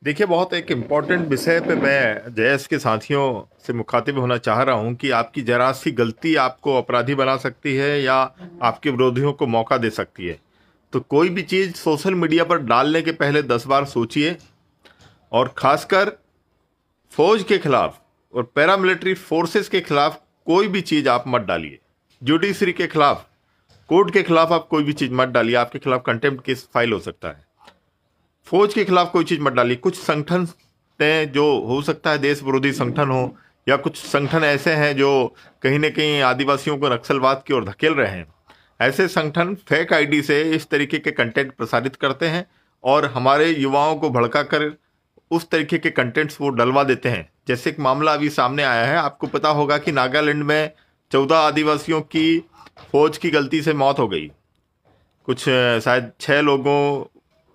देखिए, बहुत एक इम्पॉर्टेंट विषय पे मैं जयस के साथियों से मुखातिब होना चाह रहा हूं कि आपकी जरा सी गलती आपको अपराधी बना सकती है या आपके विरोधियों को मौका दे सकती है। तो कोई भी चीज़ सोशल मीडिया पर डालने के पहले 10 बार सोचिए। और खासकर फौज के खिलाफ और पैरामिलिट्री फोर्सेस के खिलाफ कोई भी चीज़ आप मत डालिए। जुडिशरी के खिलाफ, कोर्ट के खिलाफ आप कोई भी चीज़ मत डालिए, आपके खिलाफ कंटेम्प्ट केस फाइल हो सकता है। फौज के खिलाफ कोई चीज मत डालिए। कुछ संगठन हैं जो हो सकता है देश विरोधी संगठन हो, या कुछ संगठन ऐसे हैं जो कहीं ना कहीं आदिवासियों को नक्सलवाद की ओर धकेल रहे हैं। ऐसे संगठन फेक आईडी से इस तरीके के कंटेंट प्रसारित करते हैं और हमारे युवाओं को भड़का कर उस तरीके के कंटेंट्स वो डलवा देते हैं। जैसे एक मामला अभी सामने आया है, आपको पता होगा कि नागालैंड में 14 आदिवासियों की फौज की गलती से मौत हो गई। कुछ शायद 6 लोगों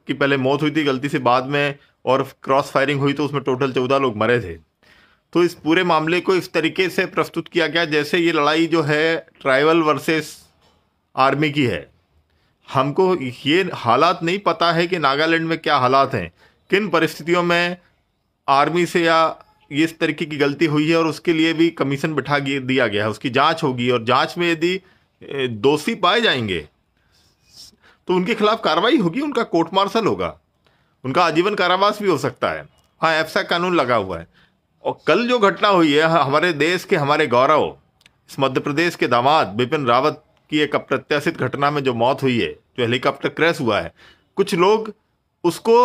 की पहले मौत हुई थी गलती से, बाद में और क्रॉस फायरिंग हुई तो उसमें टोटल 14 लोग मरे थे। तो इस पूरे मामले को इस तरीके से प्रस्तुत किया गया जैसे ये लड़ाई जो है ट्राइबल वर्सेस आर्मी की है। हमको ये हालात नहीं पता है कि नागालैंड में क्या हालात हैं, किन परिस्थितियों में आर्मी से या इस तरीके की गलती हुई है, और उसके लिए भी कमीशन बिठा दिया गया है। उसकी जांच होगी और जांच में यदि दोषी पाए जाएंगे तो उनके खिलाफ कार्रवाई होगी, उनका कोर्ट मार्शल होगा, उनका आजीवन कारावास भी हो सकता है। हाँ, ऐसा कानून लगा हुआ है। और कल जो घटना हुई है, हमारे देश के, हमारे गौरव, इस मध्य प्रदेश के दामाद बिपिन रावत की एक अप्रत्याशित घटना में जो मौत हुई है, जो हेलीकॉप्टर क्रैश हुआ है, कुछ लोग उसको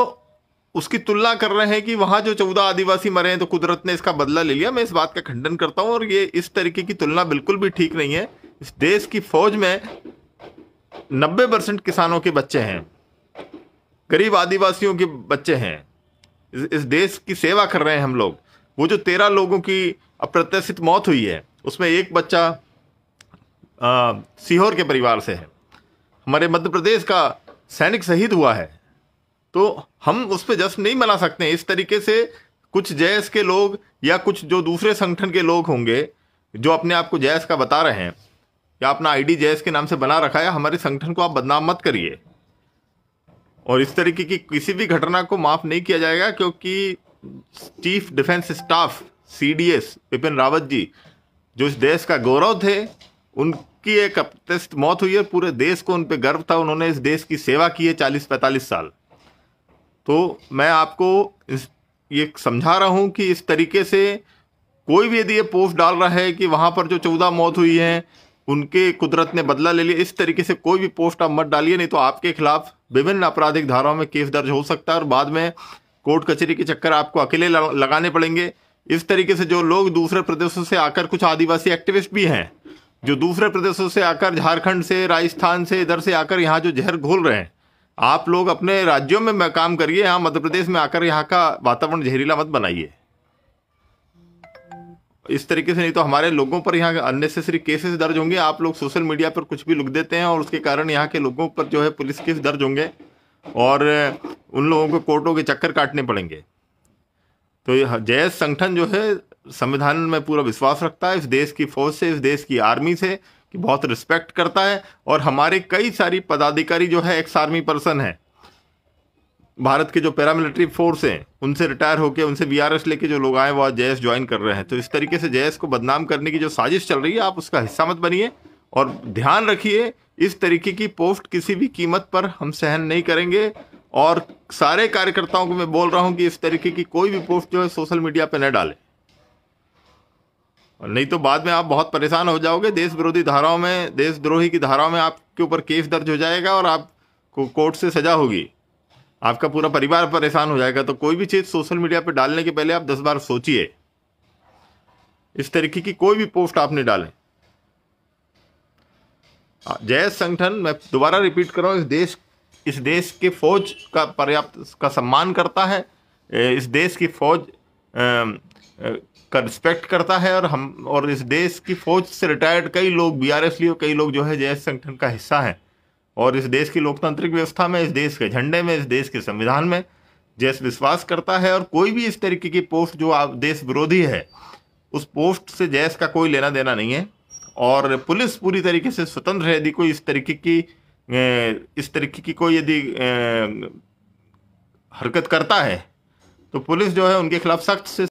उसकी तुलना कर रहे हैं कि वहां जो 14 आदिवासी मरे हैं तो कुदरत ने इसका बदला ले लिया। मैं इस बात का खंडन करता हूं, और ये इस तरीके की तुलना बिल्कुल भी ठीक नहीं है। इस देश की फौज में 90% किसानों के बच्चे हैं, गरीब आदिवासियों के बच्चे हैं। इस देश की सेवा कर रहे हैं हम लोग। वो जो 13 लोगों की अप्रत्याशित मौत हुई है, उसमें एक बच्चा सीहोर के परिवार से है, हमारे मध्य प्रदेश का सैनिक शहीद हुआ है। तो हम उस पर जश्न नहीं मना सकते हैं। इस तरीके से कुछ जैस के लोग या कुछ जो दूसरे संगठन के लोग होंगे जो अपने आप को जैस का बता रहे हैं या अपना आईडी जैस के नाम से बना रखा है, हमारे संगठन को आप बदनाम मत करिए। और इस तरीके की किसी भी घटना को माफ नहीं किया जाएगा, क्योंकि chief defence staff CDS Bipin Rawat ji, जो इस देश का गौरव थे, उनकी एक अप्रत्याशित मौत हुई है। पूरे देश को उन पर गर्व था, उन्होंने इस देश की सेवा की है 40-45 साल। तो मैं आपको ये समझा रहा हूं कि इस तरीके से कोई भी यदि ये पोस्ट डाल रहा है कि वहां पर जो 14 मौत हुई है उनके कुदरत ने बदला ले लिया, इस तरीके से कोई भी पोस्ट आप मत डालिए, नहीं तो आपके खिलाफ विभिन्न आपराधिक धाराओं में केस दर्ज हो सकता है और बाद में कोर्ट कचहरी के चक्कर आपको अकेले लगाने पड़ेंगे। इस तरीके से जो लोग दूसरे प्रदेशों से आकर, कुछ आदिवासी एक्टिविस्ट भी हैं जो दूसरे प्रदेशों से आकर, झारखंड से, राजस्थान से, इधर से आकर यहाँ जो जहर घोल रहे हैं, आप लोग अपने राज्यों में काम करिए, यहाँ मध्य प्रदेश में आकर यहाँ का वातावरण जहरीला मत बनाइए इस तरीके से, नहीं तो हमारे लोगों पर यहाँ अननेसेसरी केसेस दर्ज होंगे। आप लोग सोशल मीडिया पर कुछ भी लिख देते हैं और उसके कारण यहाँ के लोगों पर जो है पुलिस केस दर्ज होंगे और उन लोगों को कोर्टों के चक्कर काटने पड़ेंगे। तो यह जैस संगठन जो है संविधान में पूरा विश्वास रखता है, इस देश की फौज से, इस देश की आर्मी से, कि बहुत रिस्पेक्ट करता है। और हमारे कई सारी पदाधिकारी जो है एक्स आर्मी पर्सन है, भारत के जो पैरामिलिट्री फोर्स हैं उनसे रिटायर होकर, उनसे वीआरएस लेके जो लोग आए वो आज जेएस ज्वाइन कर रहे हैं। तो इस तरीके से जेएस को बदनाम करने की जो साजिश चल रही है, आप उसका हिस्सा मत बनिए। और ध्यान रखिए, इस तरीके की पोस्ट किसी भी कीमत पर हम सहन नहीं करेंगे। और सारे कार्यकर्ताओं को मैं बोल रहा हूं कि इस तरीके की कोई भी पोस्ट जो है सोशल मीडिया पर न डालें, और नहीं तो बाद में आप बहुत परेशान हो जाओगे। देश विरोधी धाराओं में, देशद्रोही की धाराओं में आपके ऊपर केस दर्ज हो जाएगा और आपको कोर्ट से सजा होगी, आपका पूरा परिवार परेशान हो जाएगा। तो कोई भी चीज़ सोशल मीडिया पे डालने के पहले आप 10 बार सोचिए। इस तरीके की कोई भी पोस्ट आप नहीं डालें। जैस संगठन, मैं दोबारा रिपीट कर रहा हूँ, इस देश के फौज का पर्याप्त का सम्मान करता है, इस देश की फौज का रिस्पेक्ट करता है। और इस देश की फौज से रिटायर्ड कई लोग बीआरएस लिए, कई लोग जो है जैस संगठन का हिस्सा हैं। और इस देश की लोकतांत्रिक व्यवस्था में, इस देश के झंडे में, इस देश के संविधान में जैस विश्वास करता है। और कोई भी इस तरीके की पोस्ट जो आप देश विरोधी है, उस पोस्ट से जैस का कोई लेना देना नहीं है। और पुलिस पूरी तरीके से स्वतंत्र है। यदि कोई इस तरीके की कोई यदि हरकत करता है तो पुलिस जो है उनके खिलाफ सख्त से